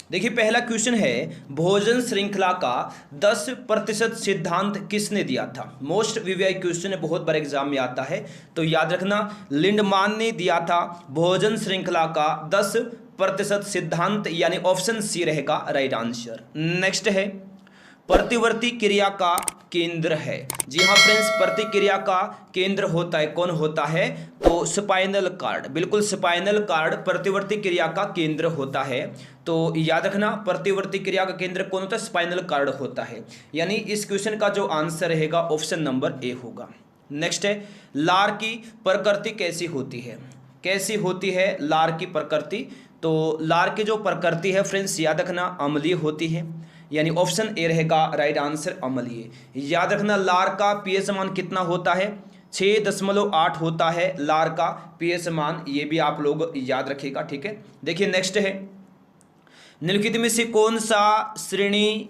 देखिए पहला क्वेश्चन है, भोजन श्रृंखला का 10% सिद्धांत किसने दिया था। मोस्ट वीवीआई क्वेश्चन है, बहुत बार एग्जाम में आता है, तो याद रखना लिंडमान ने दिया था भोजन श्रृंखला का 10% सिद्धांत, यानी ऑप्शन सी रहेगा राइट आंसर। नेक्स्ट है, प्रतिवर्ती क्रिया का केंद्र है। जी हाँ फ्रेंड्स, प्रतिक्रिया का केंद्र होता है, कौन होता है, तो स्पाइनल कार्ड। बिल्कुल, स्पाइनल कार्ड प्रतिवर्ती क्रिया का केंद्र होता है। तो याद रखना प्रतिवर्ती क्रिया का केंद्र कौन होता है, स्पाइनल कार्ड होता है। यानी इस क्वेश्चन का जो आंसर रहेगा ऑप्शन नंबर ए होगा। नेक्स्ट है, लार की प्रकृति कैसी होती है। कैसी होती है लार की प्रकृति, तो लार की जो प्रकृति है फ्रेंड्स याद रखना अम्लीय होती है, यानी ऑप्शन ए रहेगा राइट आंसर अम्लीय। याद रखना लार का पीएच मान कितना होता है, 6.8 होता है लार का पीएच मान, ये भी आप लोग याद रखिएगा, ठीक है। देखिए नेक्स्ट है, निम्नलिखित में से कौन सा श्रेणी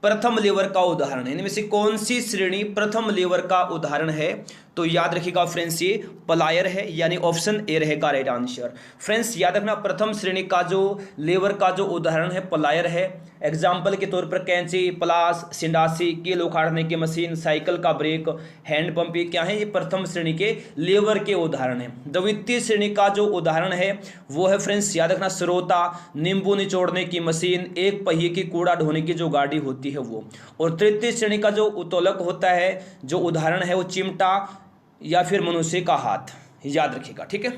प्रथम लेवर का उदाहरण है। इनमें से कौन सी श्रेणी प्रथम लेवर का उदाहरण है, तो याद रखिएगा फ्रेंड्स ये प्लायर है, यानी ऑप्शन ए रहेगा राइट आंसर। फ्रेंड्स याद रखना प्रथम श्रेणी का जो लेवर का जो उदाहरण है प्लायर है। एग्जाम्पल के तौर पर कैंची, प्लास, सिंडासी, कील उखाड़ने की मशीन, साइकिल का ब्रेक, हैंड पंप, ये क्या है, ये प्रथम श्रेणी के लेवर के उदाहरण है। द्वितीय श्रेणी का जो उदाहरण है वो है फ्रेंड्स याद रखना स्रोता, नींबू निचोड़ने की मशीन, एक पहिए की कूड़ा ढोने की जो गाड़ी होती है वो। और तृतीय श्रेणी का जो उत्तोलक होता है, जो उदाहरण है वो चिमटा या फिर मनुष्य का हाथ, याद रखिएगा, ठीक है।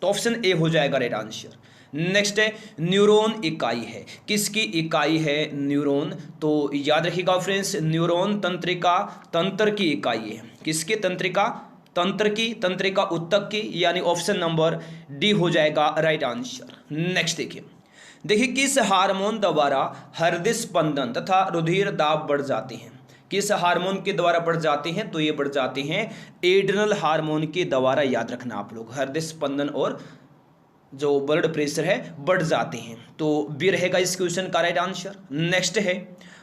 तो ऑप्शन ए हो जाएगा राइट आंसर। नेक्स्ट है, न्यूरॉन इकाई है, किसकी इकाई है न्यूरॉन, तो याद रखिएगा फ्रेंड्स न्यूरॉन तंत्रिका, तंत्र की इकाई है। किसकी तंत्रिका, तंत्र की, तंत्रिका उत्तक की, यानी ऑप्शन नंबर डी हो जाएगा राइट आंसर। नेक्स्ट देखिए किस हार्मोन द्वारा हृदय स्पंदन तथा रुधिर दाब बढ़ जाते हैं। किस हार्मोन के द्वारा बढ़ जाते हैं, तो ये बढ़ जाते हैं एड्रिनल हार्मोन के द्वारा। याद रखना आप लोग, हृदय स्पंदन और जो ब्लड प्रेशर है बढ़ जाते हैं, तो बी रहेगा इस क्वेश्चन का राइट आंसर। नेक्स्ट है,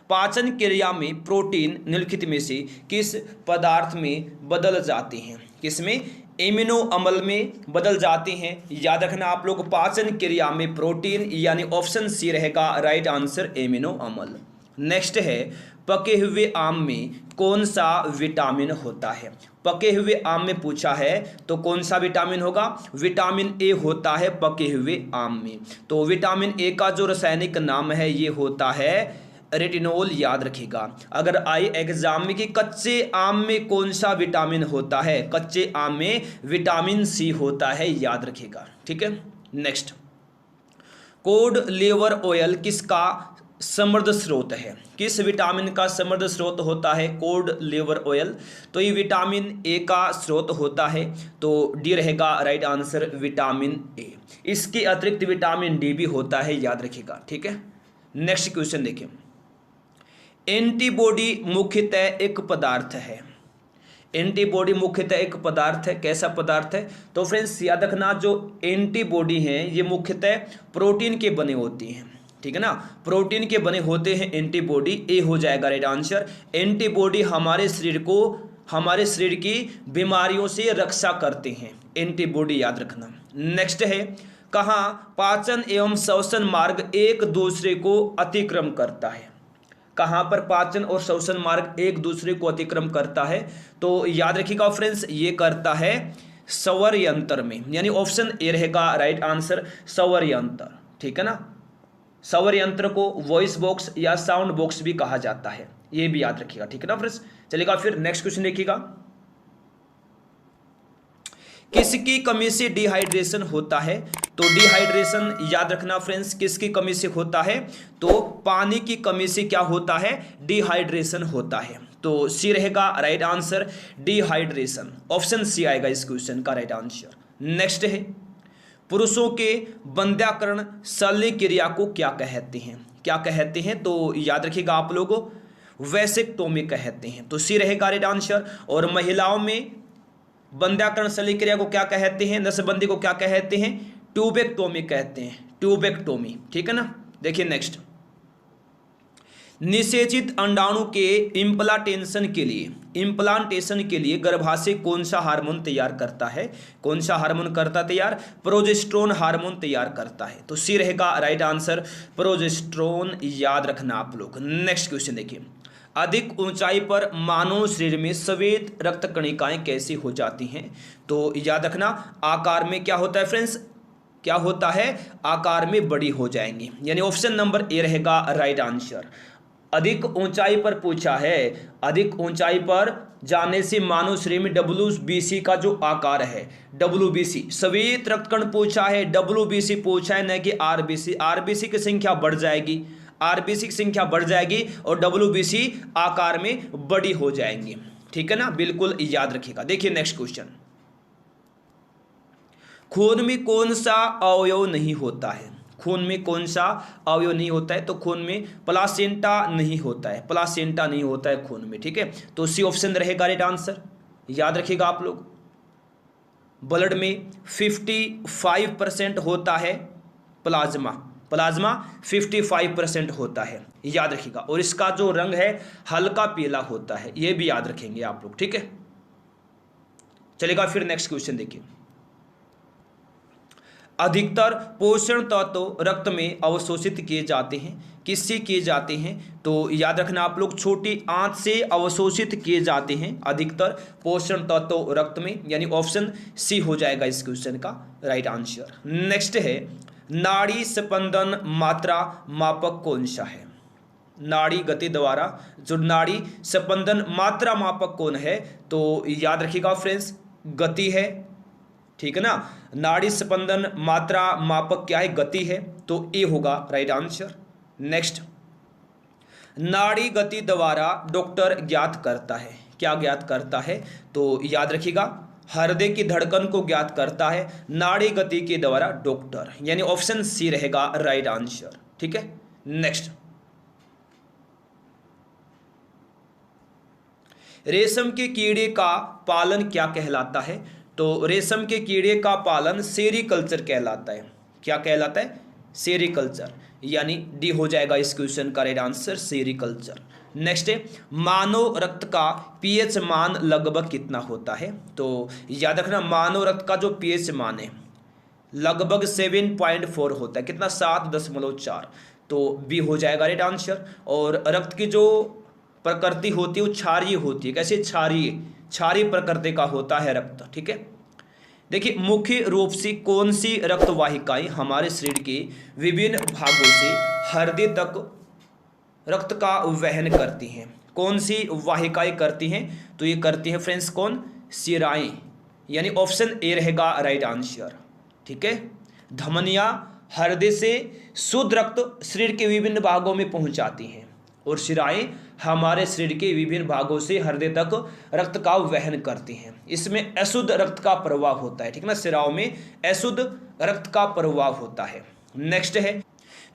पाचन क्रिया में प्रोटीन निम्नलिखित में से किस पदार्थ में बदल जाते हैं। किसमें, एमिनो अम्ल में बदल जाते हैं। याद रखना आप लोग पाचन क्रिया में प्रोटीन, यानी ऑप्शन सी रहेगा राइट आंसर एमिनो अम्ल। नेक्स्ट है, पके हुए आम में कौन सा विटामिन होता है। पके हुए आम में पूछा है तो कौन सा विटामिन होगा, विटामिन ए होता है पके हुए आम में। तो विटामिन ए का जो रासायनिक नाम है ये होता है रेटिनोल, याद रखिएगा। अगर आई एग्जाम में कि कच्चे आम में कौन सा विटामिन होता है, कच्चे आम में विटामिन सी होता है, याद रखिएगा, ठीक है। नेक्स्ट, कोड लीवर ऑयल किसका समृद्ध स्रोत है। किस विटामिन का समृद्ध स्रोत होता है कोड लीवर ऑयल, तो ये विटामिन ए का स्रोत होता है, तो डी रहेगा राइट आंसर विटामिन ए। इसके अतिरिक्त विटामिन डी भी होता है, याद रखिएगा, ठीक है। नेक्स्ट क्वेश्चन देखिए, एंटीबॉडी मुख्यतः एक पदार्थ है। एंटीबॉडी मुख्यतः एक पदार्थ है, कैसा पदार्थ है, तो फ्रेंड्स याद रखना जो एंटीबॉडी हैं ये मुख्यतः प्रोटीन के बने होती हैं, ठीक है ना, प्रोटीन के बने होते हैं एंटीबॉडी, ए हो जाएगा राइट आंसर। एंटीबॉडी हमारे शरीर की बीमारियों से रक्षा करते हैं, एंटीबॉडी, याद रखना। नेक्स्ट है, कहाँ पाचन एवं श्वसन मार्ग एक दूसरे को अतिक्रम करता है। कहाँ पर पाचन और श्वसन मार्ग एक दूसरे को अतिक्रम करता है, तो याद रखिएगा फ्रेंड्स ये करता है स्वर यंत्र में, यानी ऑप्शन ए रहेगा राइट आंसर स्वर यंत्र, ठीक है ना। स्वर यंत्र को वॉइस बॉक्स या साउंड बॉक्स भी कहा जाता है, ये भी याद रखिएगा, ठीक है ना फ्रेंड्स। चलिएगा फिर नेक्स्ट क्वेश्चन देखिएगा, किसकी कमी से डिहाइड्रेशन होता है, तो डिहाइड्रेशन याद रखना फ्रेंड्स किसकी कमी से होता है, तो पानी की कमी से क्या होता है, डिहाइड्रेशन होता है, तो सी रहेगा right answer dehydration, option C आएगा इस क्वेश्चन का राइट आंसर। नेक्स्ट है, पुरुषों के वंध्याकरण शल्य क्रिया को क्या कहते हैं, क्या कहते हैं, तो याद रखिएगा आप लोगों वैसेक्टोमी कहते हैं, तो सी रहेगा राइट आंसर। और महिलाओं में वंध्याकरण शल्य क्रिया को क्या कहते हैं, नसबंदी को क्या कहते हैं, ट्यूबेक्टोमी कहते हैं, ट्यूबेक्टोमी, ठीक है ना। देखिए नेक्स्ट, निषेचित अंडाणु के इम्प्लांटेशन के लिए गर्भाशय कौन सा हार्मोन तैयार करता है? कौन सा हार्मोन करता तैयार? प्रोजेस्टेरोन हार्मोन तैयार करता है। तो सी रहेगा राइट आंसर, प्रोजेस्टेरोन, याद रखना आप लोग। नेक्स्ट क्वेश्चन देखिए, अधिक ऊंचाई पर मानव शरीर में श्वेत रक्त कणिकाएं कैसी हो जाती हैं? तो याद रखना, आकार में क्या होता है फ्रेंड्स? क्या होता है? आकार में बड़ी हो जाएंगी, यानी ऑप्शन नंबर ए रहेगा राइट आंसर। अधिक ऊंचाई पर पूछा है, अधिक ऊंचाई पर जाने से मानव शरीर में WBC का जो आकार है, WBC श्वेत रक्तकण पूछा है, WBC पूछा है, न कि RBC। RBC की संख्या बढ़ जाएगी, RBC की संख्या बढ़ जाएगी और WBC आकार में बड़ी हो जाएंगी। ठीक है ना, बिल्कुल याद रखिएगा। देखिए नेक्स्ट क्वेश्चन, खून में कौन सा अवयव नहीं होता है? खून में कौन सा अवयव नहीं होता है? तो खून में प्लासेंटा नहीं होता है, प्लासेंटा नहीं होता है खून में। ठीक है, तो सी ऑप्शन रहेगा राइट आंसर, याद रखिएगा आप लोग। ब्लड में 55% होता है प्लाज्मा, प्लाज्मा 55% होता है, याद रखिएगा। और इसका जो रंग है हल्का पीला होता है, यह भी याद रखेंगे आप लोग। ठीक है, चलेगा। फिर नेक्स्ट क्वेश्चन देखिए, अधिकतर पोषण तत्व रक्त में अवशोषित किए जाते हैं, किससे किए जाते हैं? तो याद रखना आप लोग, छोटी आंत से अवशोषित किए जाते हैं अधिकतर पोषण तत्व रक्त में, यानी ऑप्शन सी हो जाएगा इस क्वेश्चन का राइट आंसर। नेक्स्ट है, नाड़ी स्पंदन मात्रा मापक कौन सा है? नाड़ी गति द्वारा जो नाड़ी स्पंदन मात्रा मापक कौन है? तो याद रखिएगा फ्रेंड्स, गति है। ठीक है ना, नाड़ी स्पंदन मात्रा मापक क्या है? गति है, तो ए होगा राइट आंसर। नेक्स्ट, नाड़ी गति द्वारा डॉक्टर ज्ञात करता है, क्या ज्ञात करता है? तो याद रखिएगा, हृदय की धड़कन को ज्ञात करता है नाड़ी गति के द्वारा डॉक्टर, यानी ऑप्शन सी रहेगा राइट आंसर। ठीक है, नेक्स्ट, रेशम के कीड़े का पालन क्या कहलाता है? तो रेशम के कीड़े का पालन सेरीकल्चर कहलाता है। क्या कहलाता है? सेरीकल्चर, यानी डी हो जाएगा इस क्वेश्चन का राइट आंसर, सेरीकल्चर। नेक्स्ट है, मानव रक्त का पीएच मान लगभग कितना होता है? तो याद रखना, मानव रक्त का जो पीएच मान है लगभग 7.4 होता है। कितना? 7.4। तो बी हो जाएगा राइट आंसर। और रक्त की जो प्रकृति होती है वो क्षारीय होती है। कैसे? क्षारीय प्रकृति का होता है रक्त। ठीक है, देखिए, मुख्य रूप से कौन सी रक्त वाहिकाएं हमारे शरीर के विभिन्न भागों से हृदय तक रक्त का वहन करती हैं? कौन सी वाहिकाएं करती हैं? तो ये करती हैं फ्रेंड्स कौन? शिराएं, यानी ऑप्शन ए रहेगा राइट आंसर। ठीक है, धमनियां हृदय से शुद्ध रक्त शरीर के विभिन्न भागों में पहुंचाती हैं और शिराएं हमारे शरीर के विभिन्न भागों से हृदय तक रक्त का वहन करती हैं। इसमें अशुद्ध रक्त का प्रवाह होता है। ठीक है ना, शिराओं में अशुद्ध रक्त का प्रवाह होता है। नेक्स्ट है,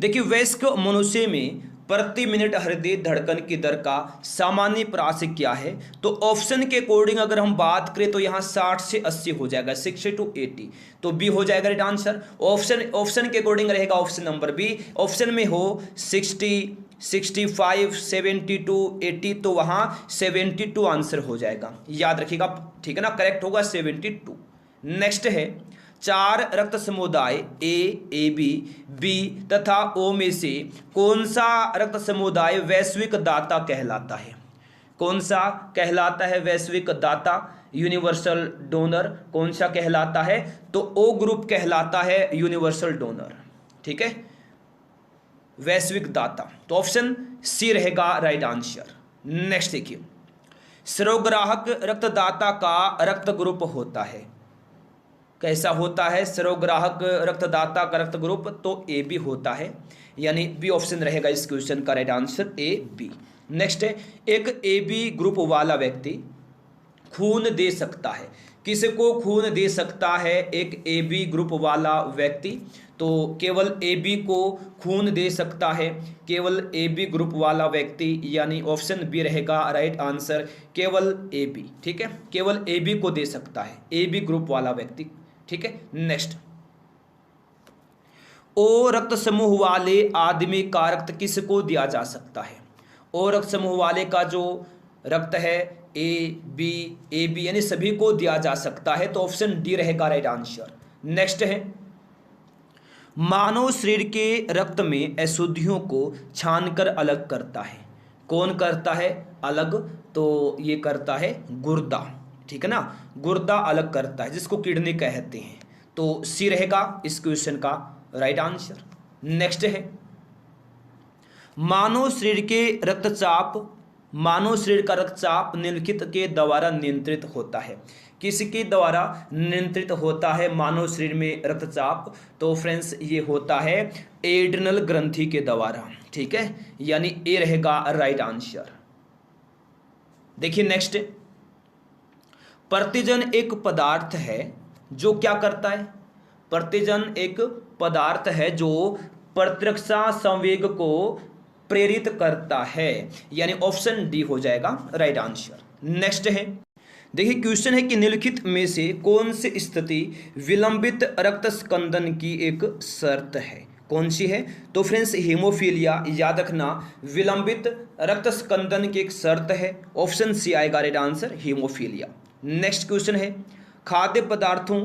देखिए, वयस्क मनुष्य में प्रति मिनट हृदय धड़कन की दर का सामान्य प्रयास क्या है? तो ऑप्शन के अकॉर्डिंग अगर हम बात करें तो यहाँ 60 से 80 हो जाएगा, 60 to 80। तो बी हो जाएगा राइट आंसर। ऑप्शन के अकॉर्डिंग रहेगा ऑप्शन नंबर बी। ऑप्शन में हो 60, 65, 72, 80, तो वहाँ 72 आंसर हो जाएगा, याद रखिएगा। ठीक है ना, करेक्ट होगा 72। नेक्स्ट है, 4 रक्त समुदाय ए बी बी तथा ओ में से कौन सा रक्त समुदाय वैश्विक दाता कहलाता है? कौन सा कहलाता है वैश्विक दाता, यूनिवर्सल डोनर? कौन सा कहलाता है? तो ओ ग्रुप कहलाता है यूनिवर्सल डोनर। ठीक है, वैश्विक दाता, तो ऑप्शन सी रहेगा राइट आंसर। नेक्स्ट देखिए, सर्वग्राहक रक्तदाता का रक्त ग्रुप होता है, कैसा होता है? सर्वग्राहक रक्तदाता का रक्त ग्रुप तो ए बी होता है, यानी बी ऑप्शन रहेगा इस क्वेश्चन का right answer, A B. Next है, एक ए बी ग्रुप वाला व्यक्ति खून दे सकता है, किसको खून दे सकता है एक ए बी ग्रुप वाला व्यक्ति? तो केवल ए बी को खून दे सकता है, केवल ए बी ग्रुप वाला व्यक्ति, यानी ऑप्शन बी रहेगा राइट आंसर, केवल ए बी। ठीक है, केवल ए बी को दे सकता है ए बी ग्रुप वाला व्यक्ति। ठीक है, नेक्स्ट, ओ रक्त समूह वाले आदमी का रक्त किसको दिया जा सकता है? ओ रक्त समूह वाले का जो रक्त है ए बी यानी सभी को दिया जा सकता है, तो ऑप्शन डी रहेगा राइट आंसर। नेक्स्ट है, मानव शरीर के रक्त में अशुद्धियों को छानकर अलग करता है। कौन करता है अलग? तो ये करता है गुर्दा, ठीक है ना, गुर्दा अलग करता है, जिसको किडनी कहते हैं। तो सी रहेगा इस क्वेश्चन का राइट आंसर। नेक्स्ट है, मानव शरीर का रक्तचाप निम्नलिखित के द्वारा नियंत्रित होता है। किसके द्वारा नियंत्रित होता है मानव शरीर में रक्तचाप? तो फ्रेंड्स ये होता है एड्रिनल ग्रंथि के द्वारा, ठीक है, यानी ए रहेगा राइट आंसर। देखिए नेक्स्ट, प्रतिजन एक पदार्थ है जो क्या करता है? प्रतिजन एक पदार्थ है जो प्रतिरक्षा संवेग को प्रेरित करता है, यानी ऑप्शन डी हो जाएगा राइट आंसर। नेक्स्ट है, देखिए क्वेश्चन है कि निम्नलिखित में से कौन सी स्थिति विलंबित रक्त स्कंदन की एक शर्त है? कौन सी है? तो फ्रेंड्स हीमोफीलिया, याद रखना, विलंबित रक्त स्कंदन की एक शर्त है, ऑप्शन सी आएगा right answer, haemophilia. Next question है, खाद्य पदार्थों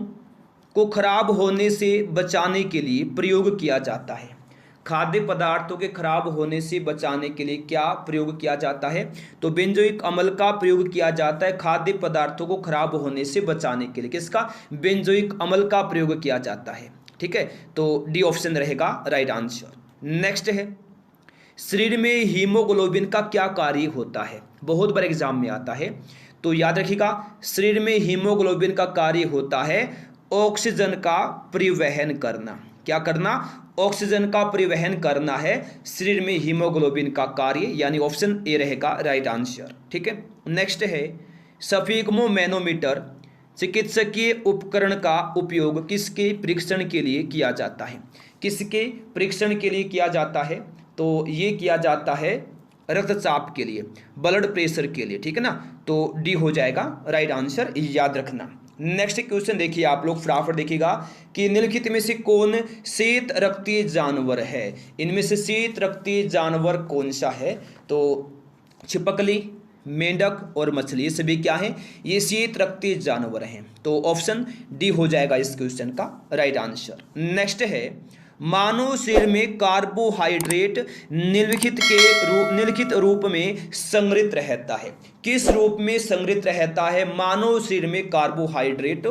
को खराब होने से बचाने के लिए प्रयोग किया जाता है। खाद्य पदार्थों के खराब होने से बचाने के लिए क्या प्रयोग किया जाता है? तो बेंजोइक अम्ल का प्रयोग किया जाता है खाद्य पदार्थों को खराब होने से बचाने के लिए। किसका? बेंजोइक अम्ल का प्रयोग किया जाता है, ठीक है, तो डी ऑप्शन रहेगा राइट आंसर। नेक्स्ट है, शरीर में हीमोग्लोबिन का क्या कार्य होता है? बहुत बार एग्जाम में आता है, तो याद रखिएगा, शरीर में हीमोग्लोबिन का कार्य होता है ऑक्सीजन का परिवहन करना। क्या करना? ऑक्सीजन का परिवहन करना है शरीर में हीमोग्लोबिन का कार्य, यानी ऑप्शन ए रहेगा राइट आंसर, ठीक है। नेक्स्ट है, सफीक्मो मैनोमीटर चिकित्सकीय उपकरण का उपयोग किसके परीक्षण के लिए किया जाता है? किसके परीक्षण के लिए किया जाता है? तो ये किया जाता है रक्तचाप के लिए, ब्लड प्रेशर के लिए, ठीक है ना, तो डी हो जाएगा राइट आंसर, याद रखना। नेक्स्ट क्वेश्चन देखिए आप लोग फटाफट देखिएगा कि निम्नलिखित में से कौन श्वेत रक्तीय जानवर है? इनमें से श्वेत रक्तीय जानवर कौन सा है? तो छिपकली, मेंढक और मछली, ये सभी क्या हैं? ये श्वेत रक्तीय जानवर हैं, तो ऑप्शन डी हो जाएगा इस क्वेश्चन का राइट आंसर। नेक्स्ट है, मानव शरीर में कार्बोहाइड्रेट निम्नलिखित रूप में संग्रहित रहता है। किस रूप में संग्रहित रहता है मानव शरीर में कार्बोहाइड्रेट?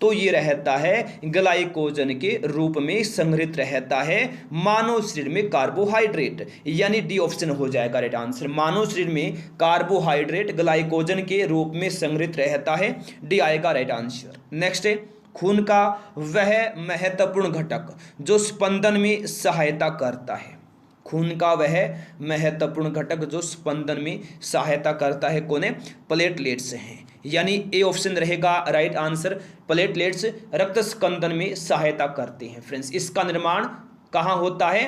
तो ये रहता है ग्लाइकोजन के रूप में संग्रहित रहता है मानव शरीर में कार्बोहाइड्रेट, यानी डी ऑप्शन हो जाएगा राइट आंसर। मानव शरीर में कार्बोहाइड्रेट ग्लाइकोजन के रूप में संग्रहित रहता है, डी आएगा राइट आंसर। नेक्स्ट है, खून का वह महत्वपूर्ण घटक जो स्पंदन में सहायता करता है। खून का वह महत्वपूर्ण घटक जो स्पंदन में सहायता करता है कौन है? प्लेटलेट्स हैं, यानी ए ऑप्शन रहेगा राइट आंसर। प्लेटलेट्स रक्त स्पंदन में सहायता करते हैं। फ्रेंड्स इसका निर्माण कहाँ होता है?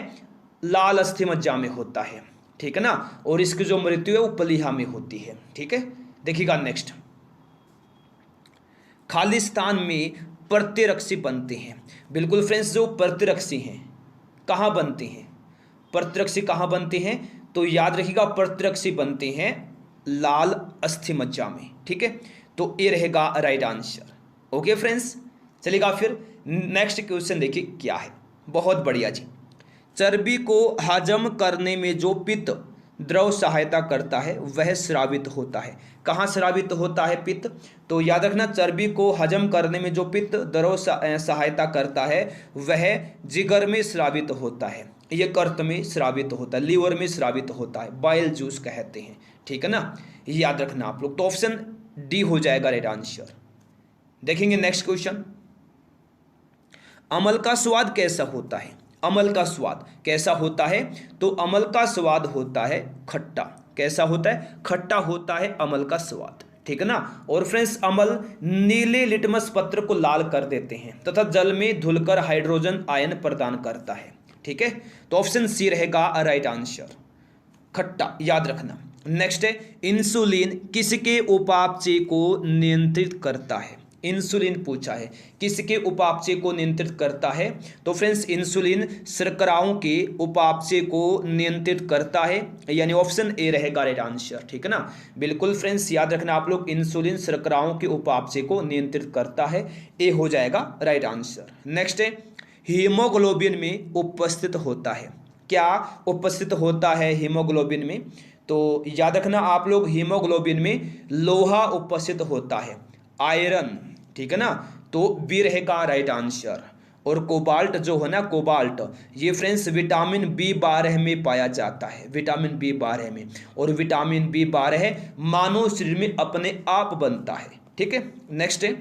लाल अस्थि मज्जा में होता है, ठीक है ना, और इसकी जो मृत्यु है वो प्लीहा में होती है, ठीक है। देखिएगा नेक्स्ट, खालिस्तान में प्रतिरक्षी बनते हैं। बिल्कुल फ्रेंड्स, जो प्रतिरक्षी हैं कहाँ बनते हैं? प्रतिरक्षी कहाँ बनते हैं? तो याद रखिएगा, प्रतिरक्षी बनते हैं लाल अस्थि मज्जा में, ठीक है, तो ये रहेगा राइट आंसर। ओके फ्रेंड्स, चलिएगा फिर नेक्स्ट क्वेश्चन देखिए क्या है। बहुत बढ़िया जी, चर्बी को हजम करने में जो पित्त द्रव सहायता करता है वह स्रावित होता है। कहाँ स्रावित होता है पित्त? तो याद रखना, चर्बी को हजम करने में जो पित्त द्रव सहायता करता है वह जिगर में स्रावित होता है, यकृत में स्रावित होता है, लीवर में स्रावित होता है, बाइल जूस कहते हैं, ठीक है ना, याद रखना आप लोग। तो ऑप्शन डी हो जाएगा राइट आंसर। देखेंगे नेक्स्ट क्वेश्चन, अमल का स्वाद कैसा होता है? अमल का स्वाद कैसा होता है? तो अमल का स्वाद होता है खट्टा। कैसा होता है? खट्टा होता है अमल का स्वाद, ठीक है ना। और फ्रेंड्स, अमल नीले लिटमस पत्र को लाल कर देते हैं तथा जल में धुलकर हाइड्रोजन आयन प्रदान करता है, ठीक है, तो ऑप्शन सी रहेगा राइट आंसर, खट्टा, याद रखना। नेक्स्ट है, इंसुलिन किसके उपापचय को नियंत्रित करता है? इंसुलिन पूछा है, किसके उपापचय को नियंत्रित करता है? तो फ्रेंड्स इंसुलिन शर्कराओं के उपापचय को नियंत्रित करता है, यानी ऑप्शन ए रहेगा राइट आंसर। ठीक है ना, बिल्कुल फ्रेंड्स याद रखना आप लोग, इंसुलिन शर्कराओं के उपापचय को नियंत्रित करता है, ए हो जाएगा राइट आंसर। नेक्स्ट है, हीमोग्लोबिन में उपस्थित होता है, क्या उपस्थित होता है हीमोग्लोबिन में? तो याद रखना आप लोग, हीमोग्लोबिन में लोहा उपस्थित होता है, आयरन। ठीक है ना, तो बी रहेगा राइट आंसर। और कोबाल्ट जो है ना, कोबाल्ट, ये फ्रेंड्स विटामिन बी12 में पाया जाता है, विटामिन बी12 में। और विटामिन बी12 मानव शरीर में अपने आप बनता है। ठीक है, नेक्स्ट है,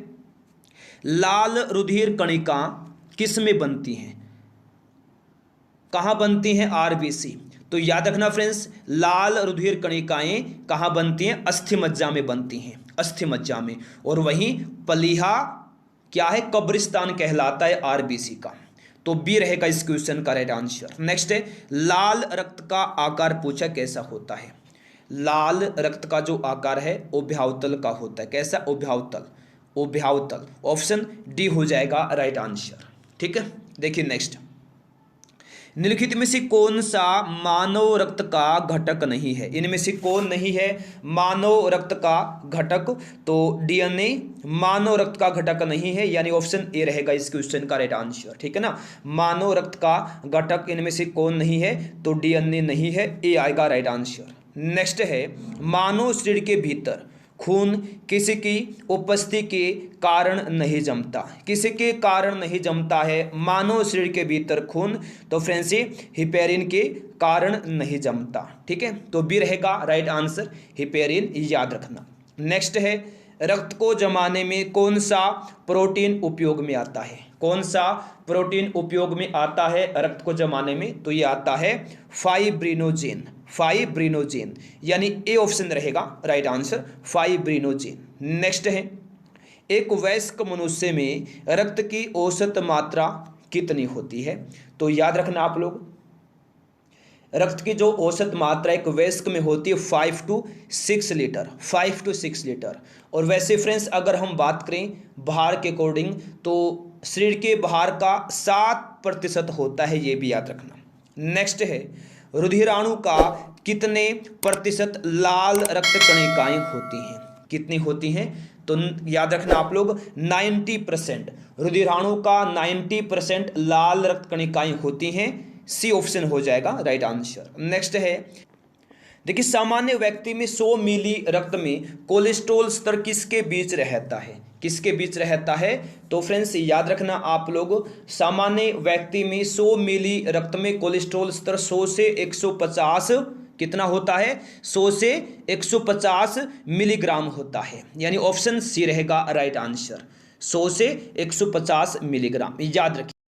लाल रुधिर कणिका किस में बनती हैं? कहाँ बनती हैं? आरबीसी। तो याद रखना फ्रेंड्स, लाल रुधिर कणिकाएं कहाँ बनती हैं? अस्थि मज्जा में बनती हैं, अस्थि मज्जा में। और वहीं प्लीहा क्या है? कब्रिस्तान कहलाता है आरबीसी का। तो बी रहेगा इस क्वेश्चन का राइट आंसर। नेक्स्ट है, लाल रक्त का आकार पूछा कैसा होता है? लाल रक्त का जो आकार है उभयावतल का होता है। कैसा? उभयावतल, उभयावतल। ऑप्शन डी हो जाएगा राइट आंसर। ठीक है, देखिए नेक्स्ट, निम्नलिखित में से कौन सा मानव रक्त का घटक नहीं है? इनमें से कौन नहीं है मानव रक्त का घटक? तो डीएनए मानव रक्त का घटक नहीं है, यानी ऑप्शन ए रहेगा इस क्वेश्चन का राइट आंसर। ठीक है ना, मानव रक्त का घटक इनमें से कौन नहीं है? तो डीएनए नहीं है, ए आएगा राइट आंसर। नेक्स्ट है, मानव शरीर के भीतर खून किसकी उपस्थिति के कारण नहीं जमता? किसके कारण नहीं जमता है मानव शरीर के भीतर खून? तो फ्रेंड्स हिपेरिन के कारण नहीं जमता। ठीक है, तो बी रहेगा राइट आंसर, हिपेरिन, याद रखना। नेक्स्ट है, रक्त को जमाने में कौन सा प्रोटीन उपयोग में आता है? कौन सा प्रोटीन उपयोग में आता है रक्त को जमाने में? तो ये आता है फाइब्रिनोजेन, फाइब्रिनोजेन, यानी ए ऑप्शन रहेगा राइट आंसर, फाइब्रिनोजेन। नेक्स्ट है, एक वयस्क मनुष्य में रक्त की औसत मात्रा कितनी होती है? तो याद रखना आप लोग, रक्त की जो औसत मात्रा एक वयस्क में होती है 5 to 6 लीटर, 5 to 6 लीटर। और वैसे फ्रेंड्स अगर हम बात करें भार के अकॉर्डिंग, तो शरीर के भार का 7% होता है, ये भी याद रखना। नेक्स्ट है, रुधिराणु का कितने प्रतिशत लाल रक्त कणिकाएं होती हैं? कितनी होती हैं? तो याद रखना आप लोग, 90%। रुधिराणु का 90% लाल रक्त कणिकाएं होती हैं, सी ऑप्शन हो जाएगा राइट आंसर। नेक्स्ट है, देखिए सामान्य व्यक्ति में 100 मिली रक्त में कोलेस्ट्रॉल स्तर किसके बीच रहता है? किसके बीच रहता है? तो फ्रेंड्स याद रखना आप लोग, सामान्य व्यक्ति में 100 मिली रक्त में कोलेस्ट्रॉल स्तर 100 से 150 कितना होता है? 100 से 150 मिलीग्राम होता है, यानी ऑप्शन सी रहेगा राइट आंसर, 100 से 150 मिलीग्राम, याद रखिए।